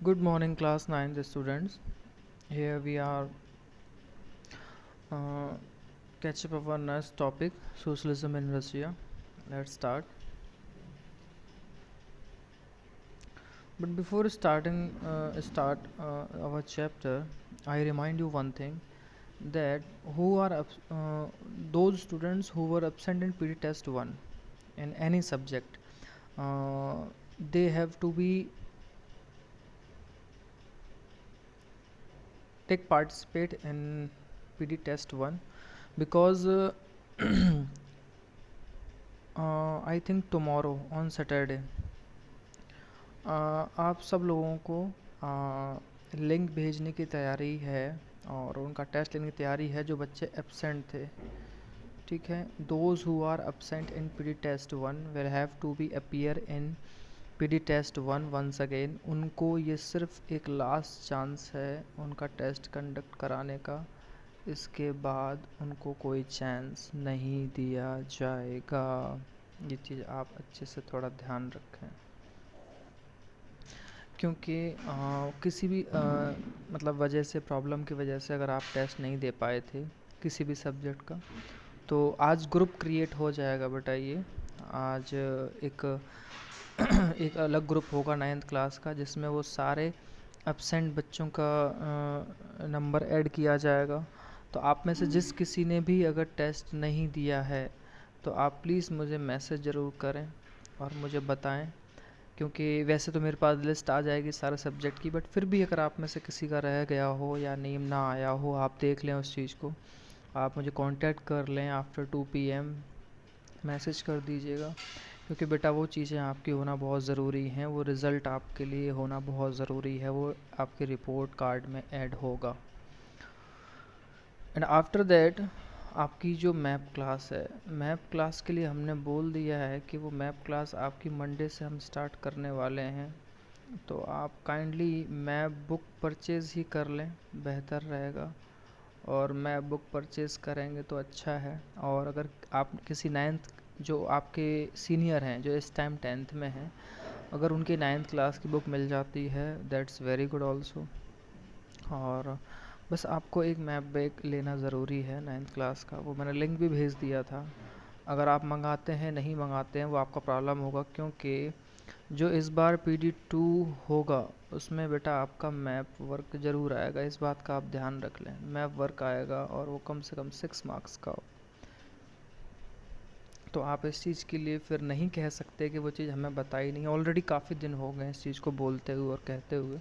Good morning, class 9 students. Here we are uh, catch up our next topic, socialism in Russia. Let's start. But before start our chapter, I remind you one thing that who are those students who were absent in PD test 1 in any subject, uh, they have to be take participate in PD test 1 because I think tomorrow on Saturday आप सब लोगों को link भेजने की तैयारी है और उनका टेस्ट लेने की तैयारी है जो बच्चे एब्सेंट थे। ठीक है, those who are absent in PD test 1 will have to be appear in PD test 1 once again. उनको ये सिर्फ एक लास्ट चांस है उनका टेस्ट कंडक्ट कराने का, इसके बाद उनको कोई चांस नहीं दिया जाएगा। ये चीज़ आप अच्छे से थोड़ा ध्यान रखें क्योंकि किसी भी मतलब वजह से प्रॉब्लम की वजह से अगर आप टेस्ट नहीं दे पाए थे किसी भी सब्जेक्ट का तो आज ग्रुप क्रिएट हो जाएगा बेटा। ये आज एक एक अलग ग्रुप होगा 9th क्लास का जिसमें वो सारे एब्सेंट बच्चों का नंबर ऐड किया जाएगा। तो आप में से जिस किसी ने भी अगर टेस्ट नहीं दिया है तो आप प्लीज़ मुझे मैसेज ज़रूर करें और मुझे बताएं, क्योंकि वैसे तो मेरे पास लिस्ट आ जाएगी सारे सब्जेक्ट की, बट फिर भी अगर आप में से किसी का रह गया हो या नेम ना आया हो आप देख लें उस चीज़ को, आप मुझे कांटेक्ट कर लें आफ्टर 2 PM, मैसेज कर दीजिएगा। क्योंकि बेटा वो चीज़ें आपकी होना बहुत ज़रूरी हैं, वो रिज़ल्ट आपके लिए होना बहुत ज़रूरी है, वो आपके रिपोर्ट कार्ड में ऐड होगा। एंड आफ्टर दैट आपकी जो मैप क्लास है, मैप क्लास के लिए हमने बोल दिया है कि वो मैप क्लास आपकी मंडे से हम स्टार्ट करने वाले हैं। तो आप काइंडली मैप बुक परचेज़ ही कर लें, बेहतर रहेगा। और मैप बुक परचेज़ करेंगे तो अच्छा है। और अगर आप किसी 9th जो आपके सीनियर हैं जो इस टाइम 10th में हैं, अगर उनकी 9th क्लास की बुक मिल जाती है दैट्स वेरी गुड ऑल्सो। और बस आपको एक मैप बैग लेना ज़रूरी है 9th क्लास का, वो मैंने लिंक भी भेज दिया था। अगर आप मंगाते हैं नहीं मंगाते हैं वो आपका प्रॉब्लम होगा, क्योंकि जो इस बार PD2 होगा उसमें बेटा आपका मैप वर्क ज़रूर आएगा, इस बात का आप ध्यान रख लें। मैप वर्क आएगा और वो कम से कम 6 मार्क्स का हो। तो आप इस चीज़ के लिए फिर नहीं कह सकते कि वो चीज़ हमें बताई नहीं, ऑलरेडी काफ़ी दिन हो गए इस चीज़ को बोलते हुए और कहते हुए।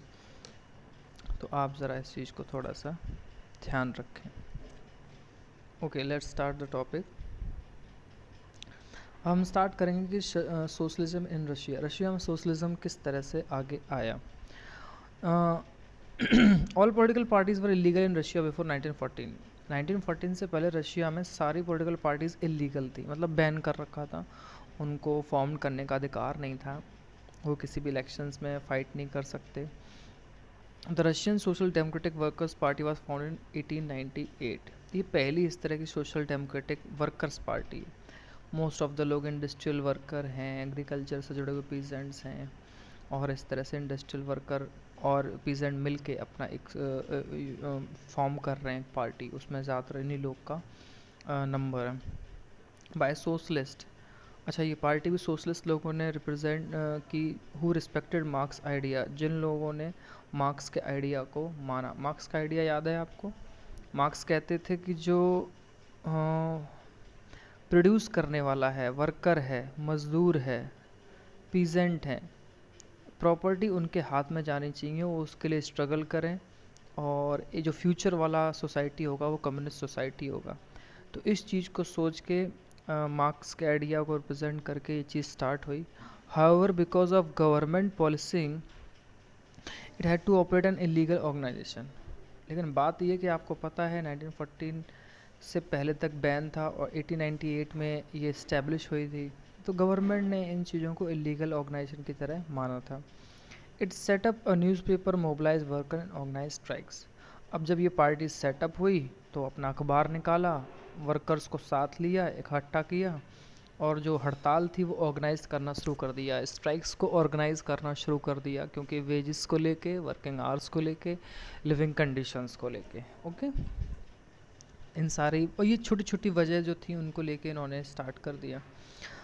तो आप ज़रा इस चीज़ को थोड़ा सा ध्यान रखें। Okay, let's start the topic. हम स्टार्ट करेंगे कि सोशलिज्म इन रशिया, रशिया में सोशलिज्म किस तरह से आगे आया। All political parties were illegal in Russia before 1914। 1914 से पहले रशिया में सारी पॉलिटिकल पार्टीज़ इलीगल थी, मतलब बैन कर रखा था, उनको फॉर्म करने का अधिकार नहीं था, वो किसी भी इलेक्शंस में फ़ाइट नहीं कर सकते। The Russian social democratic workers party was founded in 1898। ये पहली इस तरह की social democratic workers party. Most of the लोग इंडस्ट्रियल वर्कर हैं, एग्रीकल्चर से जुड़े हुए पीजेंट्स हैं, और इस तरह से इंडस्ट्रियल वर्कर और पीजेंट मिल के अपना एक फॉर्म कर रहे हैं पार्टी, उसमें ज़्यादातर इन्हीं लोग का नंबर है। बाय सोशलिस्ट, अच्छा ये पार्टी भी सोशलिस्ट लोगों ने रिप्रेजेंट की, हु रिस्पेक्टेड मार्क्स आइडिया, जिन लोगों ने मार्क्स के आइडिया को माना। मार्क्स का आइडिया याद है आपको? मार्क्स कहते थे कि जो प्रोड्यूस करने वाला है, वर्कर है, मज़दूर है, पीजेंट है, प्रॉपर्टी उनके हाथ में जानी चाहिए, वो उसके लिए स्ट्रगल करें, और ये जो फ्यूचर वाला सोसाइटी होगा वो कम्युनिस्ट सोसाइटी होगा। तो इस चीज़ को सोच के मार्क्स के आइडिया को रिप्रेजेंट करके ये चीज़ स्टार्ट हुई। However because of government policing it had to operate an illegal organisation. लेकिन बात यह कि आपको पता है 1914 से पहले तक बैन था और 1898 में ये इस्टेब्लिश हुई थी, तो गवर्नमेंट ने इन चीज़ों को इलीगल ऑर्गेनाइजेशन की तरह माना था। It set up a newspaper, mobilise worker and organise strikes. अब जब ये पार्टी सेटअप हुई तो अपना अखबार निकाला, वर्कर्स को साथ लिया, इकट्ठा किया और जो हड़ताल थी वो ऑर्गेनाइज करना शुरू कर दिया, स्ट्राइक्स को ऑर्गेनाइज करना शुरू कर दिया, क्योंकि वेजेस को लेके, वर्किंग आवर्स को लेके, लिविंग कंडीशंस को लेके। ओके, इन सारी और ये छोटी छोटी वजह जो थी उनको लेके इन्होंने स्टार्ट कर दिया।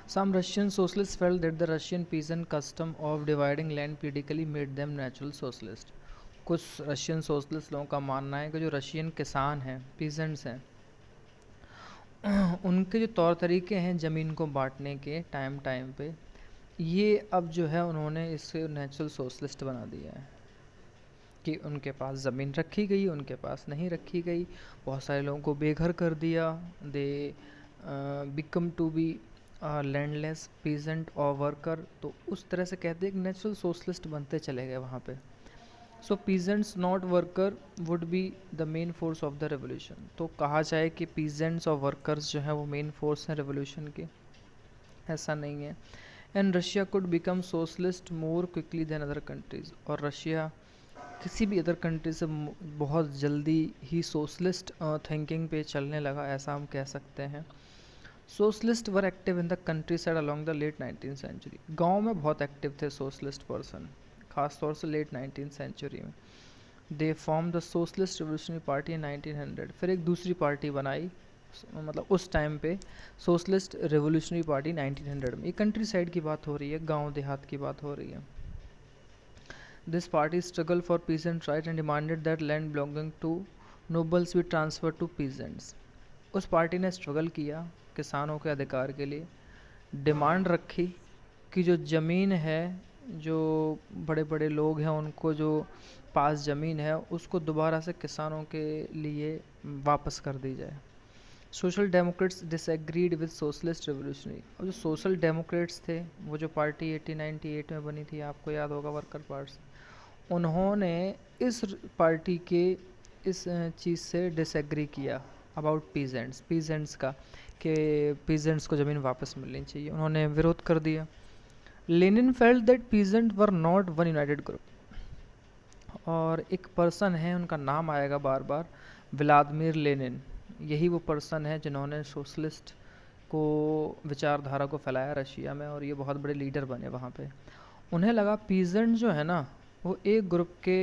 Some Russian socialists felt that the Russian peasant custom of dividing land politically made them natural socialist. कुछ रशियन सोशलिस्ट लोगों का मानना है कि जो रशियन किसान हैं, पीजेंट्स हैं, उनके जो तौर तरीके हैं ज़मीन को बांटने के टाइम टाइम पे, ये अब जो है उन्होंने इसे नेचुरल सोशलिस्ट बना दिया है कि उनके पास ज़मीन रखी गई, उनके पास नहीं रखी गई, बहुत सारे लोगों को बेघर कर दिया, they become to be landless peasant और वर्कर। तो उस तरह से कहते हैं कि नेचुरल सोशलिस्ट बनते चले गए वहाँ पे। So peasants not worker would be the main force of the revolution. तो कहा जाए कि पीजेंट्स और वर्कर्स जो हैं वो मेन फोर्स हैं रेवोल्यूशन के, ऐसा नहीं है। And Russia could become socialist more quickly than other countries. और रशिया किसी भी अदर कंट्री से बहुत जल्दी ही सोशलिस्ट थिंकिंग पे चलने लगा, ऐसा हम कह सकते हैं। Socialist were active in the countryside along the late 19th century. गांव में बहुत एक्टिव थे सोशलिस्ट पर्सन, खास तौर से लेट 19th सेंचुरी में। They form the socialist revolutionary party इन 1900। फिर एक दूसरी पार्टी बनाई, मतलब उस टाइम पे सोशलिस्ट रिवोल्यूशनरी पार्टी 1900 में। ये कंट्री साइड की बात हो रही है, गांव देहात की बात हो रही है। This party struggle for peasant right and demanded that land belonging to nobles be transfer to peasants. उस पार्टी ने स्ट्रगल किया किसानों के अधिकार के लिए, डिमांड रखी कि जो ज़मीन है, जो बड़े बड़े लोग हैं उनको जो पास ज़मीन है उसको दोबारा से किसानों के लिए वापस कर दी जाए। Social Democrats disagreed with socialist revolutionary. और जो सोशल डेमोक्रेट्स थे, वो जो पार्टी 1898 में बनी थी, आपको याद होगा, वर्कर पार्टी, उन्होंने इस पार्टी के इस चीज़ से डिसएग्री किया अबाउट पीजेंट्स का, कि पीजेंट्स को ज़मीन वापस मिलनी चाहिए, उन्होंने विरोध कर दिया। Lenin felt that peasant were not one United group. और एक पर्सन है, उनका नाम आएगा बार बार, व्लादिमीर लेनिन। यही वो पर्सन है जिन्होंने सोशलिस्ट को विचारधारा को फैलाया रशिया में, और ये बहुत बड़े लीडर बने वहाँ पे। उन्हें लगा पीजेंट जो है ना वो एक ग्रुप के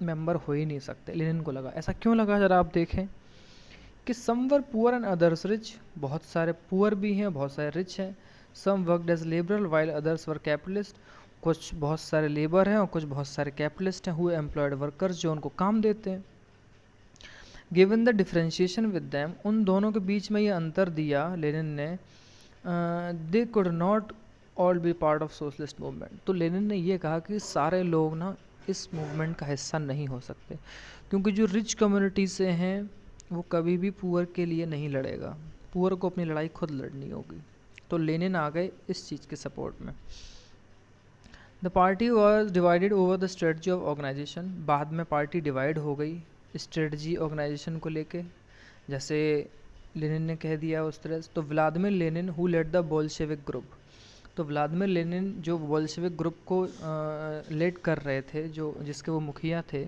मेंबर हो ही नहीं सकते। लेनिन को लगा, ऐसा क्यों लगा जरा आप देखें कि some were poor and others rich, बहुत सारे पुअर भी हैं, बहुत सारे रिच हैं। Some worked as liberal while others were capitalist, कुछ बहुत सारे लेबर हैं और कुछ बहुत सारे कैपिटलिस्ट हैं, हु एम्प्लॉयड वर्कर्स, जो उनको काम देते हैं। Given the differentiation with them, उन दोनों के बीच में ये अंतर दिया लेनिन ने, they could not all B part of socialist movement. तो लेनिन ने ये कहा कि सारे लोग ना इस मूवमेंट का हिस्सा नहीं हो सकते, क्योंकि जो रिच कम्युनिटी से हैं वो कभी भी पुअर के लिए नहीं लड़ेगा, पुअर को अपनी लड़ाई खुद लड़नी होगी। तो लेनिन आ गए इस चीज़ के सपोर्ट में। The party was divided over the strategy of organisation. बाद में पार्टी डिवाइड हो गई स्ट्रेटजी ऑर्गेनाइजेशन को लेके, जैसे लेनिन ने कह दिया उस तरह। तो Vladimir Lenin who led the Bolshevik group, तो व्लादिमीर लेनिन जो बोल्शेविक ग्रुप को लेड कर रहे थे, जो जिसके वो मुखिया थे,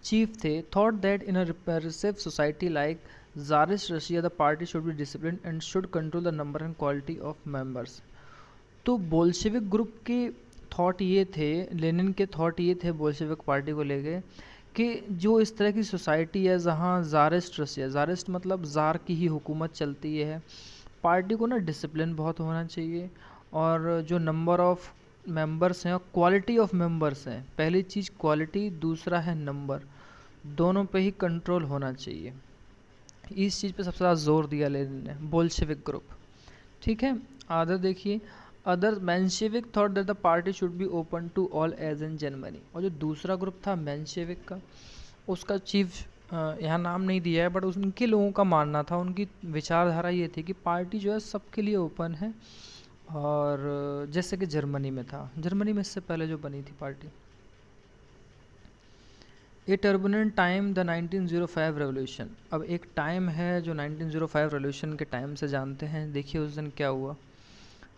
चीफ थे, thought that in a repressive society like Tsarist Russia the party should be discipline and should control the number and quality of members. तो बोल्शेविक ग्रुप के थॉट ये थे, लेनिन के थॉट ये थे बोल्शेविक पार्टी को लेके, कि जो इस तरह की सोसाइटी है जहाँ ज़ारिस्ट रशिया, ज़ारिस्ट मतलब ज़ार की ही हुकूमत चलती है, पार्टी को ना डिसिप्लिन बहुत होना चाहिए, और जो नंबर ऑफ़ मेंबर्स हैं और क्वालिटी ऑफ मेंबर्स हैं, पहली चीज़ क्वालिटी, दूसरा है नंबर, दोनों पे ही कंट्रोल होना चाहिए। इस चीज़ पे सबसे ज़्यादा जोर दिया लेनिन ने, बोल्शेविक ग्रुप। ठीक है, आदर देखिए, other Menshevik thought that the party should be open to all as in Germany. और जो दूसरा ग्रुप था मेंशेविक का, उसका चीफ यहाँ नाम नहीं दिया है, बट उनके लोगों का मानना था, उनकी विचारधारा ये थी कि पार्टी जो है सबके लिए ओपन है, और जैसे कि जर्मनी में था, जर्मनी में इससे पहले जो बनी थी party. A turbulent time the 1905 revolution. अब एक टाइम है जो 1905 रेवोल्यूशन के टाइम से जानते हैं। देखिए उस दिन क्या हुआ।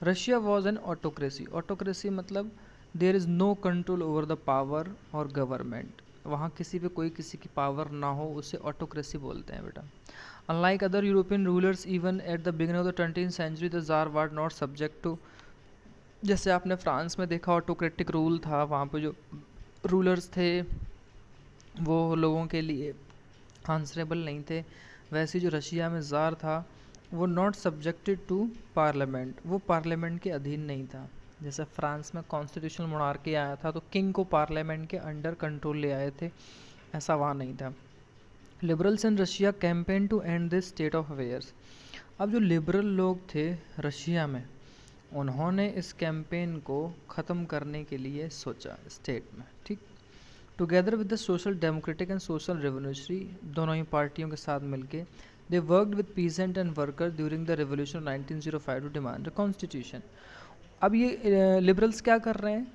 Russia was an autocracy. Autocracy मतलब there is no control over the power और गवर्नमेंट। वहाँ किसी पे कोई किसी की पावर ना हो, उसे ऑटोक्रेसी बोलते हैं बेटा। Unlike other European rulers, even at the beginning of the 20th century, the Tsar was not subject to, जैसे आपने फ्रांस में देखा ऑटोक्रेटिक रूल था, वहाँ पे जो रूलर्स थे वो लोगों के लिए आंसरेबल नहीं थे, वैसे जो रशिया में ज़ार था वो नॉट सब्जेक्टेड टू पार्लियामेंट, वो पार्लियामेंट के अधीन नहीं था। जैसे फ्रांस में कॉन्स्टिट्यूशनल मोनार्की आया था तो किंग को पार्लियामेंट के अंडर कंट्रोल ले आए थे, ऐसा वहाँ नहीं था। Liberals in Russia campaign to end this state of affairs. अब जो लिबरल लोग थे रशिया में, उन्होंने इस कैंपेन को ख़त्म करने के लिए सोचा स्टेट में, ठीक। Together with the social democratic and social revolutionary, दोनों ही पार्टियों के साथ मिलके, they worked with peasant and worker during the revolution 1905 to demand the constitution. अब ये लिबरल्स क्या कर रहे हैं,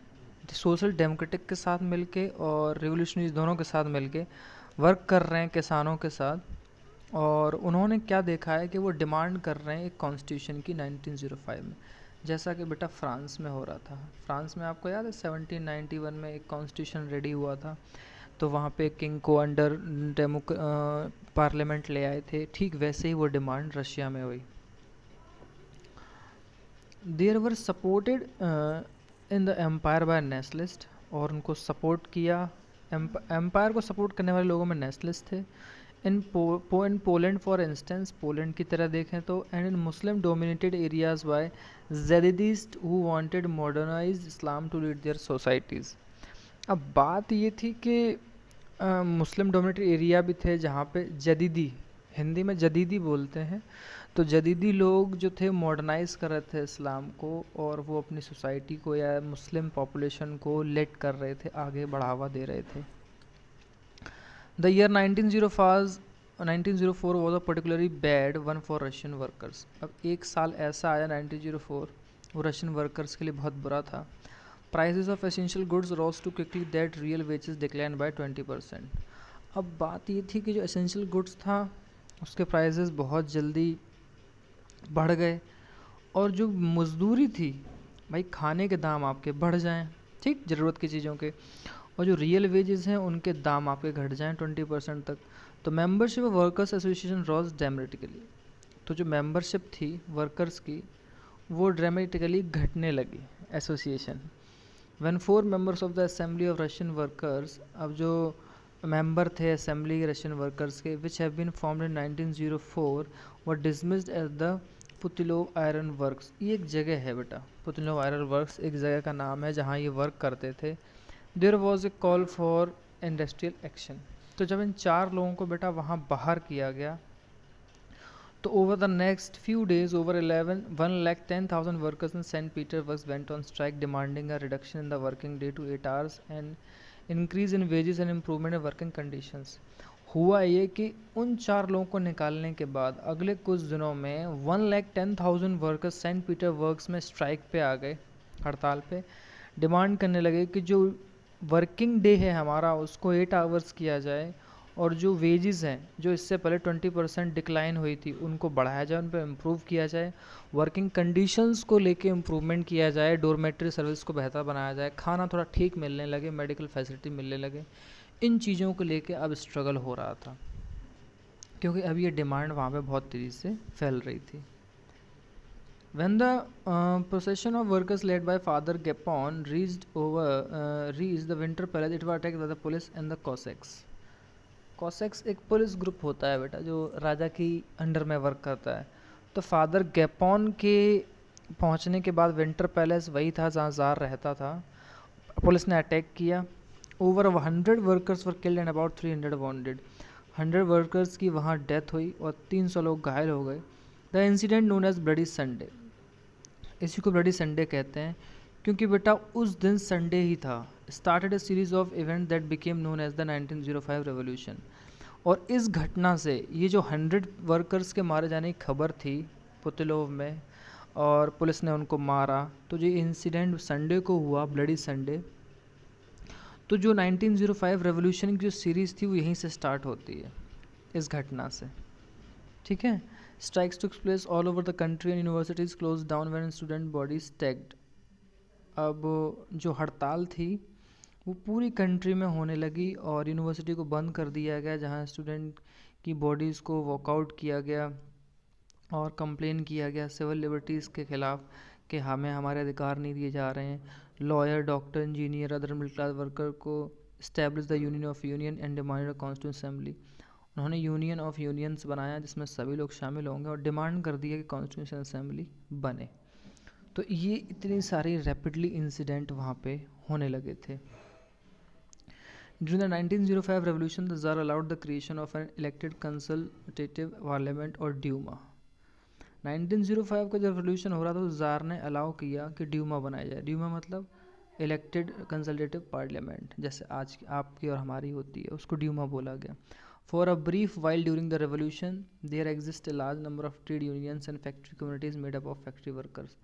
सोशल डेमोक्रेटिक के साथ मिलके और रेवोल्यूशनरीज दोनों के साथ मिलके वर्क कर रहे हैं किसानों के साथ, और उन्होंने क्या देखा है कि वो डिमांड कर रहे हैं एक कॉन्स्टिट्यूशन की 1905 में, जैसा कि बेटा फ्रांस में हो रहा था। फ्रांस में आपको याद है 1791 में एक कॉन्स्टिट्यूशन रेडी हुआ था, तो वहाँ पे किंग को अंडर पार्लियामेंट ले आए थे, ठीक वैसे ही वो डिमांड रशिया में हुई। There were supported in the empire by nationalist, और उनको सपोर्ट किया, एम्पायर को सपोर्ट करने वाले लोगों में नेशनलिस्ट थे। In Poland for instance, Poland की तरह देखें तो, and in Muslim dominated areas by Jadidists who wanted modernised Islam to lead their societies. अब बात ये थी कि मुस्लिम डोमिनेटेड एरिया भी थे जहाँ पे जदीदी, हिंदी में जदीदी बोलते हैं, तो जदीदी लोग जो थे मॉडर्नाइज कर रहे थे इस्लाम को, और वो अपनी सोसाइटी को या मुस्लिम पॉपुलेशन को लेड कर रहे थे, आगे बढ़ावा दे रहे थे। The year 1904 was a particularly bad one for Russian workers. अब एक साल ऐसा आया 1904, वो रशियन वर्कर्स के लिए बहुत बुरा था। Prices of essential goods rose too quickly that real wages decline by 20%। अब बात ये थी कि जो एसेंशियल गुड्स था उसके प्राइसेस बहुत जल्दी बढ़ गए, और जो मजदूरी थी, भाई खाने के दाम आपके बढ़ जाएं, ठीक, ज़रूरत की चीज़ों के, और जो रियल वेजेस हैं उनके दाम आपके घट जाएं 20% तक। तो membership of workers association rose dramatically, तो जो मेंबरशिप थी वर्कर्स की वो ड्रामेटिकली घटने लगी association. When 4 members of the assembly of Russian workers, अब जो मेंबर थे असेंबली रशियन वर्कर्स के, which have been formed in 1904, were dismissed as the Putilov iron works. ये एक जगह है बेटा, पुतिलोव आयरन वर्क्स एक जगह का नाम है जहाँ ये वर्क करते थे। There was a call for industrial action. तो जब इन 4 लोगों को बेटा वहाँ बाहर किया गया, तो over the next few days, over 1,10,000 workers in St. Petersburg went on strike, demanding a reduction in the working day to 8 hours and increase in wages and improvement in working conditions. हुआ ये कि उन 4 लोगों को निकालने के बाद अगले कुछ दिनों में 1,10,000 वर्कर्स सेंट पीटरबर्ग्स में स्ट्राइक पे आ गए, हड़ताल पे, डिमांड करने लगे कि जो वर्किंग डे है हमारा उसको 8 आवर्स किया जाए, और जो वेजेस हैं जो इससे पहले 20% डिक्लाइन हुई थी उनको बढ़ाया जाए, उन पर इम्प्रूव किया जाए, वर्किंग कंडीशंस को लेके इम्प्रूवमेंट किया जाए, डोरमेट्री सर्विस को बेहतर बनाया जाए, खाना थोड़ा ठीक मिलने लगे, मेडिकल फैसिलिटी मिलने लगे। इन चीज़ों को लेके अब स्ट्रगल हो रहा था, क्योंकि अब ये डिमांड वहाँ पे बहुत तेज़ी से फैल रही थी। When the procession of workers led by Father Gapon reached the Winter Palace, it was attacked by the police and the Cossacks. Cos x एक पुलिस ग्रुप होता है बेटा जो राजा की अंडर में वर्क करता है। तो फादर गैपॉन के पहुंचने के बाद विंटर पैलेस वही था जहाँ ज़ार रहता था, पुलिस ने अटैक किया। Over 100 workers were killed and about 300 wounded. 100 workers की वहाँ डेथ हुई और 300 लोग घायल हो गए। The incident known as bloody Sunday, इसी को ब्लडी संडे कहते हैं क्योंकि बेटा उस दिन संडे ही था। Started a series of event that became known as the 1905 revolution. और इस घटना से ये जो 100 वर्कर्स के मारे जाने की खबर थी पुतिलोव में और पुलिस ने उनको मारा, तो ये इंसिडेंट संडे को हुआ, ब्लडी संडे। तो जो 1905 रेवोल्यूशन की जो सीरीज़ थी वो यहीं से स्टार्ट होती है, इस घटना से, ठीक है। Strikes took place all over the country and universities close down when student bodies tagged. अब जो हड़ताल थी वो पूरी कंट्री में होने लगी और यूनिवर्सिटी को बंद कर दिया गया जहाँ स्टूडेंट की बॉडीज़ को वॉकआउट किया गया और कंप्लेन किया गया सिविल लिबर्टीज़ के ख़िलाफ़ कि हमें हमारे अधिकार नहीं दिए जा रहे हैं। Lawyer, doctor, engineer, other middle class worker को establish the union of union and demanded a constituent assembly. उन्होंने यूनियन ऑफ यूनियंस बनाया जिसमें सभी लोग शामिल होंगे और डिमांड कर दिया कि कॉन्स्टिट्यूशन असेंबली बने। तो ये इतनी सारी रैपिडली इंसिडेंट वहाँ पे होने लगे थे। During the 1905 revolution, the Tsar allowed the creation of an elected consultative parliament or Duma. 1905 का जब रेवोल्यूशन हो रहा था तो ज़ार ने अलाउ किया कि ड्यूमा बनाया जाए। ड्यूमा मतलब इलेक्टेड कंसल्टेटिव पार्लियामेंट, जैसे आज की आपकी और हमारी होती है, उसको ड्यूमा बोला गया। For a brief while during the revolution there exist a large number of trade unions and factory communities made up of factory workers.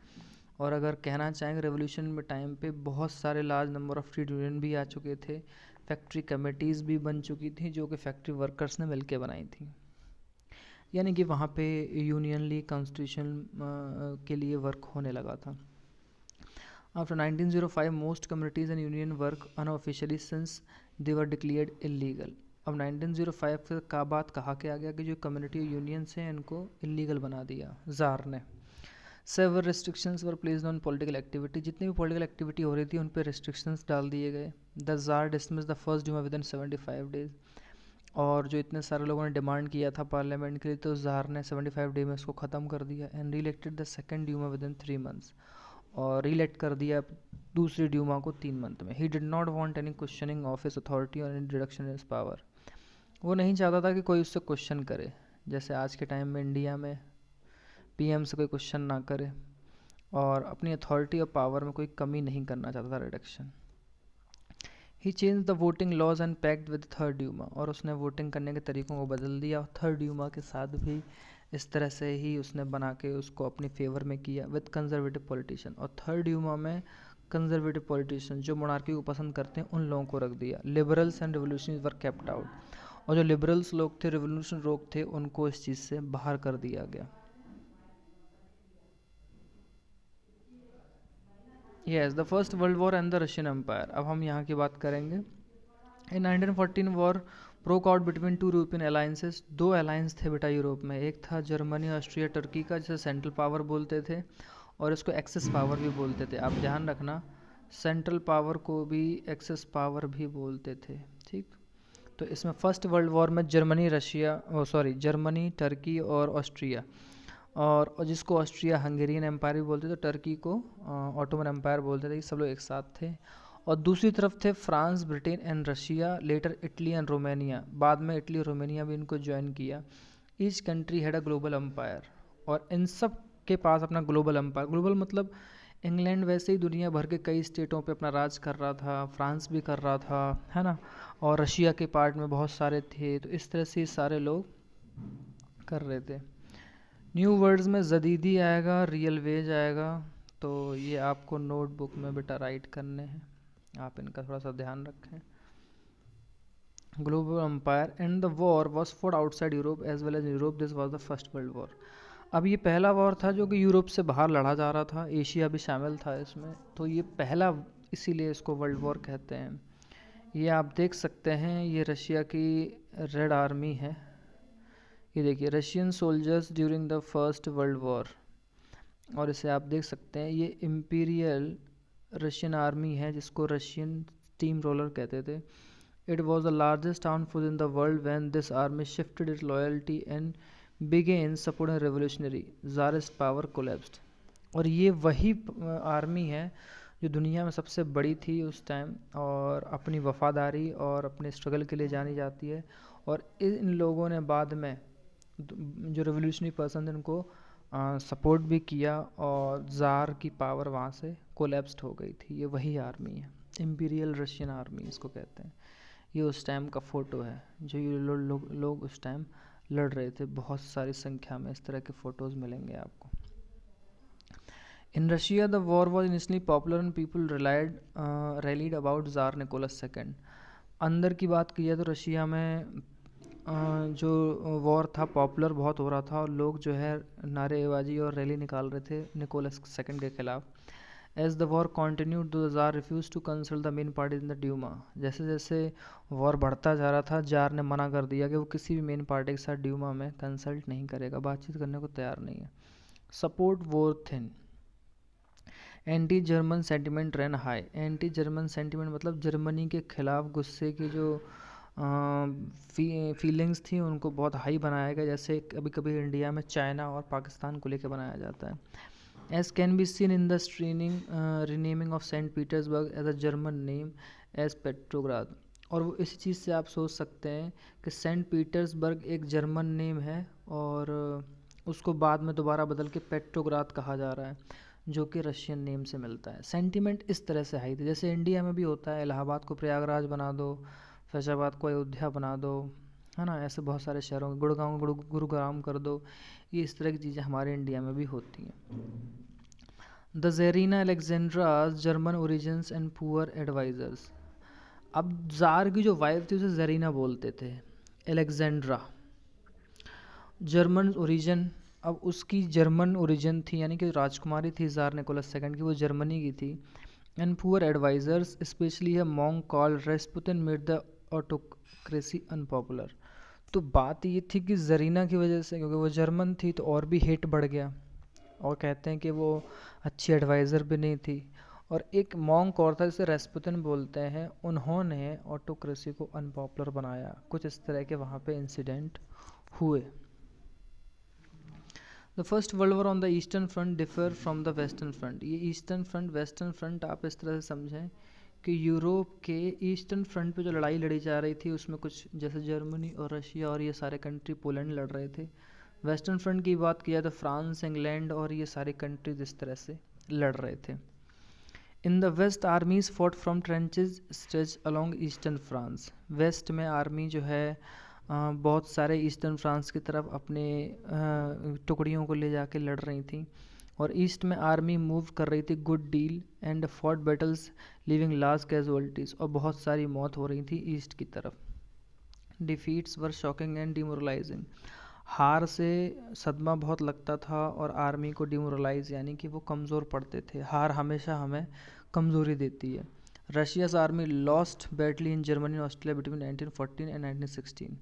और अगर कहना चाहेंगे रेवोल्यूशन में टाइम पे बहुत सारे large number of trade union भी आ चुके थे, फैक्ट्री कमेटीज़ भी बन चुकी थी जो कि फैक्ट्री वर्कर्स ने मिलके बनाई थी। यानी कि वहाँ पे यूनियनली कॉन्स्टिट्यूशन के लिए वर्क होने लगा था। After 1905 most communities and union work unofficially since they were declared illegal. अब 1905 का बात कहा के आ गया कि जो कम्युनिटी यूनियंस हैं इनको इलीगल बना दिया ज़ार ने। Severe restrictions were placed on political activity, जितनी भी पॉलिटिकल एक्टिविटी हो रही थी उन पर रिस्ट्रिक्शंस डाल दिए गए। The tsar dismiss the first Duma within 75 days. और जो इतने सारे लोगों ने डिमांड किया था पार्लियामेंट के लिए तो ज़ार ने 75 डे में इसको ख़त्म कर दिया। And reelected the second Duma within 3 months, और री इलेक्ट कर दिया दूसरी ड्यूमा को 3 मंथ में। He did not want any questioning of his authority और any reduction in his power. वो नहीं चाहता था कि कोई उससे क्वेश्चन करे, जैसे आज के टाइम में इंडिया में पीएम से कोई क्वेश्चन ना करे, और अपनी अथॉरिटी और पावर में कोई कमी नहीं करना चाहता था, reduction. He change the voting laws and pact with third Duma, और उसने वोटिंग करने के तरीक़ों को बदल दिया। थर्ड ड्यूमा के साथ भी इस तरह से ही उसने बना के उसको अपनी फेवर में किया विद कंजर्वेटिव पॉलिटिशियन। और थर्ड ड्यूमा में कंजर्वेटिव पॉलिटिशियन जो मोनार्की को पसंद करते हैं उन लोगों को रख दिया। Liberals and revolutionaries were kept out, और जो लिबरल्स लोग थे, रिवोल्यूशन लोग थे, उनको इस चीज़ से बाहर कर दिया गया। Yes, the first world war and the Russian empire. अब हम यहाँ की बात करेंगे। In 1914 war broke out between two European alliances. दो अलायंस थे बेटा यूरोप में, एक था जर्मनी, ऑस्ट्रिया, टर्की का, जिसे सेंट्रल पावर बोलते थे और इसको एक्सेस पावर भी बोलते थे। आप ध्यान रखना, सेंट्रल पावर को भी एक्सेस पावर भी बोलते थे, ठीक। तो इसमें फर्स्ट वर्ल्ड वॉर में जर्मनी, टर्की और ऑस्ट्रिया, और जिसको ऑस्ट्रिया हंगेरियन एम्पायर भी बोलते थे, टर्की को ऑटोमन एम्पायर बोलते थे, सब लोग एक साथ थे। और दूसरी तरफ थे France, Britain and Russia, later Italy and Romania, बाद में इटली और रोमानिया भी इनको ज्वाइन किया। Each country had a global empire, और इन सब के पास अपना ग्लोबल एम्पायर। ग्लोबल मतलब इंग्लैंड वैसे ही दुनिया भर के कई स्टेटों पे अपना राज कर रहा था, फ्रांस भी कर रहा था, है ना, और रशिया के पार्ट में बहुत सारे थे। तो इस तरह से सारे लोग कर रहे थे। न्यू वर्ड्स में जदीदी आएगा, रियल वेज आएगा, तो ये आपको नोटबुक में बेटा राइट करने हैं, आप इनका थोड़ा सा ध्यान रखें। Global empire and the war was fought outside Europe as well as Europe, this was the first world war. अब ये पहला वॉर था जो कि यूरोप से बाहर लड़ा जा रहा था, एशिया भी शामिल था इसमें, तो ये पहला, इसीलिए इसको वर्ल्ड वॉर कहते हैं। ये आप देख सकते हैं, ये रशिया की रेड आर्मी है, ये देखिए, Russian soldiers during the first world war, और इसे आप देख सकते हैं, ये इम्पीरियल रशियन आर्मी है जिसको रशियन स्टीम रोलर कहते थे। It was the largest arm force in the world when this army shifted it loyalty and began supporting revolutionary tsarist power collapsed. और ये वही आर्मी है जो दुनिया में सबसे बड़ी थी उस टाइम, और अपनी वफादारी और अपने स्ट्रगल के लिए जानी जाती है। और इन लोगों ने बाद में जो रेवोल्यूशनरी पर्सन थे उनको सपोर्ट भी किया, और ज़ार की पावर वहाँ से कोलैप्स्ड हो गई थी। ये वही आर्मी है, इम्पीरियल रशियन आर्मी इसको कहते हैं। ये उस टाइम का फ़ोटो है जो ये लोग उस टाइम लड़ रहे थे। बहुत सारी संख्या में इस तरह के फ़ोटोज़ मिलेंगे आपको। In Russia the war was initially popular and people rallied about tsar Nicholas second. अंदर की बात की जाए तो रशिया में जो वॉर था पॉपुलर बहुत हो रहा था, और लोग जो है नारेबाजी और रैली निकाल रहे थे निकोलस सेकंड के ख़िलाफ़। As the war continued the tsar refuse to consult the main party in the Duma. जैसे जैसे वॉर बढ़ता जा रहा था, जार ने मना कर दिया कि वो किसी भी मेन पार्टी के साथ ड्यूमा में कंसल्ट नहीं करेगा, बातचीत करने को तैयार नहीं है। Support war thin, anti German sentiment run high. Anti German sentiment मतलब जर्मनी के खिलाफ गुस्से की जो फीलिंग्स थी उनको बहुत हाई बनाया गया, जैसे कभी कभी इंडिया में चाइना और पाकिस्तान को लेकर बनाया जाता है। As can be seen in the straining renaming of Saint Petersburg as a German name as Petrograd. और वो इसी चीज़ से आप सोच सकते हैं कि सेंट पीटर्सबर्ग एक जर्मन नेम है और उसको बाद में दोबारा बदल के पेट्रोग्राद कहा जा रहा है, जो कि रशियन नेम से मिलता है। सेंटीमेंट इस तरह से हाई थे, जैसे इंडिया में भी होता है, इलाहाबाद को प्रयागराज बना दो, फैजाबाद को अयोध्या बना दो, है ना, ऐसे बहुत सारे शहरों, गुड़गांव गुरुग्राम कर दो, ये इस तरह की चीज़ें हमारे इंडिया में भी होती हैं। The tsarina Alexandra's German origins and poor advisers. अब ज़ार की जो वाइफ थी उसे ज़रीना बोलते थे, एलेक्जेंड्रा जर्मन ओरिजिन। अब उसकी जर्मन ओरिजिन थी, यानी कि राजकुमारी थी ज़ार निकोलस सेकंड की, वो जर्मनी की थी। एंड पुअर एडवाइजर्स स्पेशली है monk call Rasputin made the autocracy unpopular. तो बात ये थी कि ज़रीना की वजह से, क्योंकि वो जर्मन थी, तो और भी हेट बढ़ गया, और कहते हैं कि वो अच्छी एडवाइज़र भी नहीं थी। और एक मॉन्क और था जिसे रेस्पुतिन बोलते हैं, उन्होंने ऑटोक्रेसी को अनपॉपुलर बनाया। कुछ इस तरह के वहाँ पे इंसिडेंट हुए। The first world war on the eastern front differ from the western front. ये ईस्टर्न फ्रंट वेस्टर्न फ्रंट आप इस तरह से समझें कि यूरोप के ईस्टर्न फ्रंट पे जो लड़ाई लड़ी जा रही थी उसमें कुछ जैसे जर्मनी और रशिया और ये सारे कंट्री, पोलैंड लड़ रहे थे। वेस्टर्न फ्रंट की बात की जाए तो फ्रांस, इंग्लैंड और ये सारे कंट्रीज इस तरह से लड़ रहे थे। In the west armies fought from trenches stretch along eastern France. West में आर्मी जो है बहुत सारे ईस्टर्न फ्रांस की तरफ अपने टुकड़ियों को ले जाके लड़ रही थी, और ईस्ट में आर्मी मूव कर रही थी good deal and fought battles living large casualties, और बहुत सारी मौत हो रही थी ईस्ट की तरफ। Defeats were shocking and demoralising. हार से सदमा बहुत लगता था और आर्मी को डिमोरलाइज, यानी कि वो कमज़ोर पड़ते थे। हार हमेशा हमें कमज़ोरी देती है। Russia's army lost battles in Germany और ऑस्ट्रेलिया बिटवीन 1914 एंड 1916।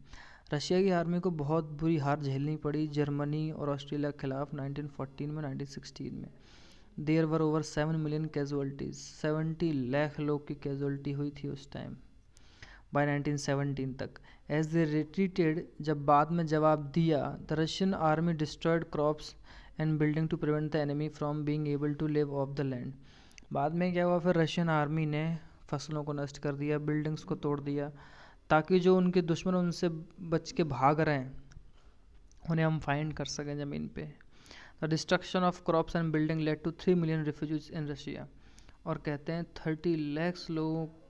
रशिया की आर्मी को बहुत बुरी हार झेलनी पड़ी जर्मनी और ऑस्ट्रेलिया के खिलाफ 1914 में, 1916 में। There were over 7 million casualties, 70 lakh लोग की कैजुअलिटी हुई थी उस टाइम बाय 1917 तक। एज दे रिट्रीटेड, जब बाद में जवाब दिया, the Russian army destroyed crops and building to prevent the enemy from being able to live off the land. बाद में क्या हुआ, फिर रशियन आर्मी ने फसलों को नष्ट कर दिया, बिल्डिंग्स को तोड़ दिया, ताकि जो उनके दुश्मन उनसे बच के भाग रहे हैं उन्हें हम फाइंड कर सकें ज़मीन पे। The destruction of crops and building led to 3 million refugees in Russia. और कहते हैं 30 लाख लोग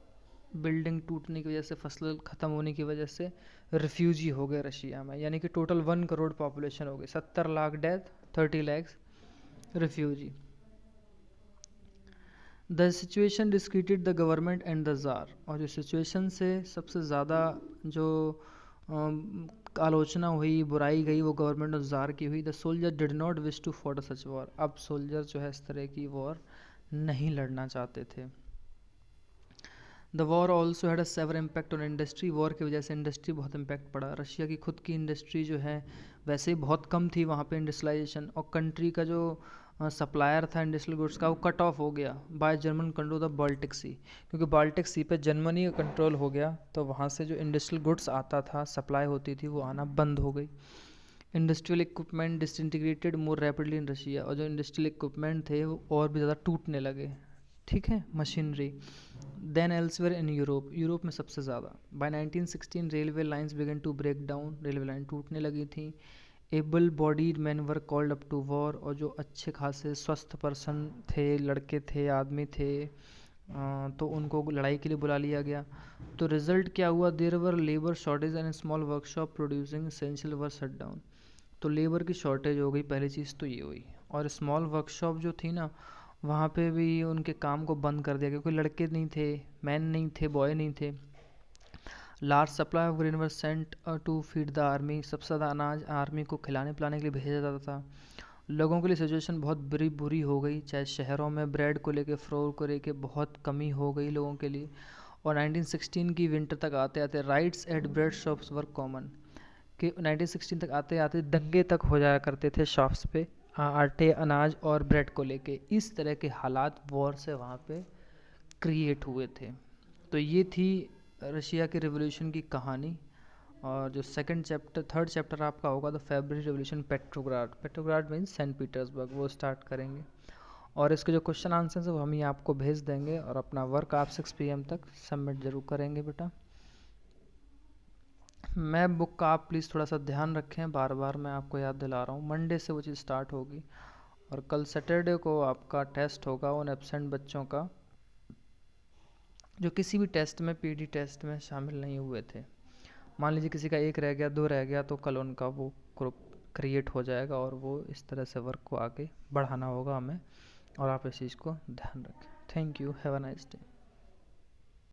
बिल्डिंग टूटने की वजह से, फसल ख़त्म होने की वजह से रिफ्यूजी हो गए रशिया में, यानी कि टोटल 1 करोड़ पॉपुलेशन हो गई। 70 lakh death, 30 lakh refugee. The situation discredited the government and the tsar. और जो सिचुएशन से सबसे ज़्यादा जो आलोचना हुई, बुराई गई, वो गवर्नमेंट और ज़ार की हुई। The soldier did not wish to fought such war. अब सोल्जर जो है इस तरह की वॉर नहीं लड़ना चाहते थे। The war also had a severe impact on industry. War की वजह से इंडस्ट्री बहुत इम्पैक्ट पड़ा। रशिया की खुद की इंडस्ट्री जो है वैसे ही बहुत कम थी वहाँ पे इंडस्ट्रियलाइजेशन, और कंट्री का जो सप्लायर था इंडस्ट्रियल गुड्स का वो कट ऑफ हो गया by German control the Baltic sea. क्योंकि बाल्टिक सी पे जर्मनी का कंट्रोल हो गया तो वहाँ से जो इंडस्ट्रियल गुड्स आता था, सप्लाई होती थी, वो आना बंद हो गई। इंडस्ट्रियल इक्विपमेंट डिसइंटीग्रेटेड मोर रैपिडली इन रशिया। और जो इंडस्ट्रियल इक्विपमेंट थे वो और भी ज़्यादा टूटने लगे, ठीक है, machinery. Then elsewhere in Europe, Europe में सबसे ज़्यादा। By 1916 railway lines began to break down. Railway line टूटने लगी थी। Able bodied man were called up to war. और जो अच्छे खासे स्वस्थ पर्सन थे, लड़के थे, आदमी थे, तो उनको लड़ाई के लिए बुला लिया गया। तो रिज़ल्ट क्या हुआ, there were labour shortage and small workshop producing essential were shut down. तो लेबर की शॉर्टेज हो गई, पहली चीज़ तो ये हुई। और स्मॉल वर्कशॉप जो थी ना, वहाँ पे भी उनके काम को बंद कर दिया, क्योंकि लड़के नहीं थे, मैन नहीं थे, बॉय नहीं थे। Large supply of grain were sent to feed the army. सबसे ज़्यादा अनाज आर्मी को खिलाने पिलाने के लिए भेजा जाता था। लोगों के लिए सिचुएशन बहुत बुरी हो गई, चाहे शहरों में ब्रेड को लेके, फ्लोर को लेके बहुत कमी हो गई लोगों के लिए। और 1916 की विंटर तक आते आते riots at bread shops were common, कि 1916 तक आते आते दंगे तक हो जाया करते थे शॉप्स पे आटे, अनाज और ब्रेड को लेके। इस तरह के हालात वॉर से वहाँ पे क्रिएट हुए थे। तो ये थी रशिया के रिवॉल्यूशन की कहानी। और जो थर्ड चैप्टर आपका होगा the February revolution, Petrograd means Saint Petersburg, वो स्टार्ट करेंगे। और इसके जो क्वेश्चन आंसर्स है वो हम ही आपको भेज देंगे, और अपना वर्क आप 6 PM तक सबमिट जरूर करेंगे बेटा। मैं बुक का आप प्लीज़ थोड़ा सा ध्यान रखें, बार बार मैं आपको याद दिला रहा हूँ, मंडे से वो चीज़ स्टार्ट होगी। और कल सैटरडे को आपका टेस्ट होगा उन एब्सेंट बच्चों का जो किसी भी टेस्ट में, पीडी टेस्ट में शामिल नहीं हुए थे। मान लीजिए किसी का 1 रह गया, 2 रह गया, तो कल उनका वो ग्रुप क्रिएट हो जाएगा, और वो इस तरह से वर्क को आगे बढ़ाना होगा हमें, और आप इस चीज़ को ध्यान रखें। Thank you, have a nice day.